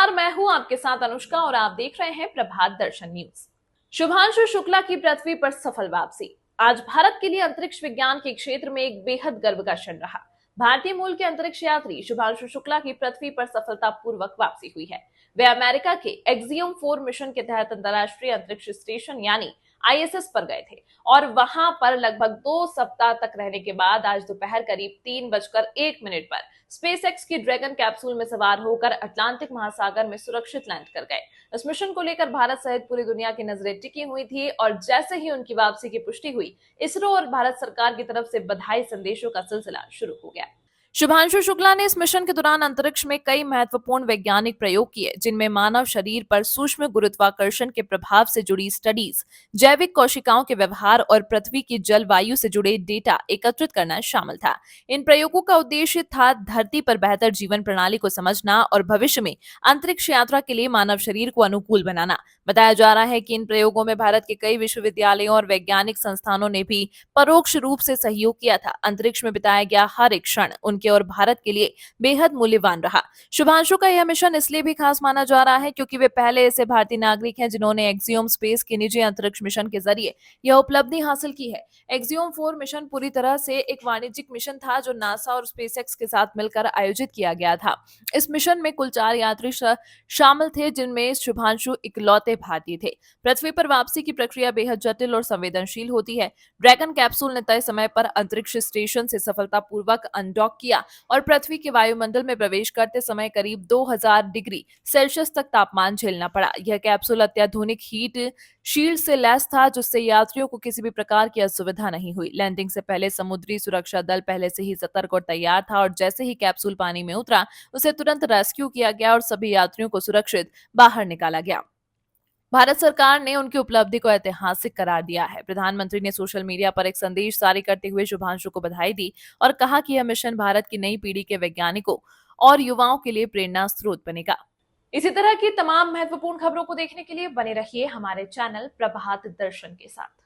नमस्कार, मैं हूं आपके साथ अनुष्का और आप देख रहे हैं प्रभात दर्शन न्यूज। शुभांशु शुक्ला की पृथ्वी पर सफल वापसी। आज भारत के लिए अंतरिक्ष विज्ञान के क्षेत्र में एक बेहद गर्व का क्षण रहा। भारतीय मूल के अंतरिक्ष यात्री शुभांशु शुक्ला की पृथ्वी पर सफलतापूर्वक वापसी हुई है। वे अमेरिका के एक्सियम 4 मिशन के तहत अंतर्राष्ट्रीय अंतरिक्ष स्टेशन यानी आईएसएस पर गए थे और वहां पर लगभग 2 सप्ताह तक रहने के बाद आज दोपहर करीब 3:01 पर स्पेसएक्स की ड्रैगन कैप्सूल में सवार होकर अटलांटिक महासागर में सुरक्षित लैंड कर गए। इस मिशन को लेकर भारत सहित पूरी दुनिया की नजरें टिकी हुई थी और जैसे ही उनकी वापसी की पुष्टि हुई, इसरो और भारत सरकार की तरफ से बधाई संदेशों का सिलसिला शुरू हो गया। शुभांशु शुक्ला ने इस मिशन के दौरान अंतरिक्ष में कई महत्वपूर्ण वैज्ञानिक प्रयोग किए, जिनमें मानव शरीर पर सूक्ष्म गुरुत्वाकर्षण के प्रभाव से जुड़ी स्टडीज, जैविक कोशिकाओं के व्यवहार और पृथ्वी की जलवायु से जुड़े डेटा एकत्रित करना शामिल था। इन प्रयोगों का उद्देश्य था धरती पर बेहतर जीवन प्रणाली को समझना और भविष्य में अंतरिक्ष यात्रा के लिए मानव शरीर को अनुकूल बनाना। बताया जा रहा है कि इन प्रयोगों में भारत के कई विश्वविद्यालयों और वैज्ञानिक संस्थानों ने भी परोक्ष रूप से सहयोग किया था। अंतरिक्ष में बिताया गया हर एक क्षण उनके और भारत के लिए बेहद मूल्यवान रहा। शुभांशु का यह मिशन इसलिए भी खास माना जा रहा है क्योंकि वे पहले ऐसे भारतीय नागरिक हैं जिन्होंने एक्सियोम स्पेस के निजी अंतरिक्ष मिशन के जरिए यह उपलब्धि हासिल की है। एक्सियोम 4 मिशन पूरी तरह से एक वाणिज्यिक मिशन था जो नासा और स्पेसएक्स के साथ मिलकर आयोजित किया गया था। इस मिशन में कुल 4 यात्री शामिल थे, जिनमें शुभांशु इकलौते भारतीय थे। पृथ्वी पर वापसी की प्रक्रिया बेहद जटिल और संवेदनशील होती है। ड्रैगन कैप्सूल ने तय समय पर अंतरिक्ष स्टेशन से सफलतापूर्वक अनडॉक किया और पृथ्वी के वायुमंडल में प्रवेश करते समय करीब 2000 डिग्री सेल्सियस तक तापमान झेलना पड़ा। यह कैप्सूल अत्याधुनिक हीट शील्ड से लैस था, जिससे यात्रियों को किसी भी प्रकार की असुविधा नहीं हुई। लैंडिंग से पहले समुद्री सुरक्षा दल पहले से ही सतर्क और तैयार था और जैसे ही कैप्सूल पानी में उतरा, उसे तुरंत रेस्क्यू किया गया और सभी यात्रियों को सुरक्षित बाहर निकाला गया। भारत सरकार ने उनकी उपलब्धि को ऐतिहासिक करार दिया है। प्रधानमंत्री ने सोशल मीडिया पर एक संदेश जारी करते हुए शुभांशु को बधाई दी और कहा कि यह मिशन भारत की नई पीढ़ी के वैज्ञानिकों और युवाओं के लिए प्रेरणा स्रोत बनेगा। इसी तरह की तमाम महत्वपूर्ण खबरों को देखने के लिए बने रहिए हमारे चैनल प्रभात दर्शन के साथ।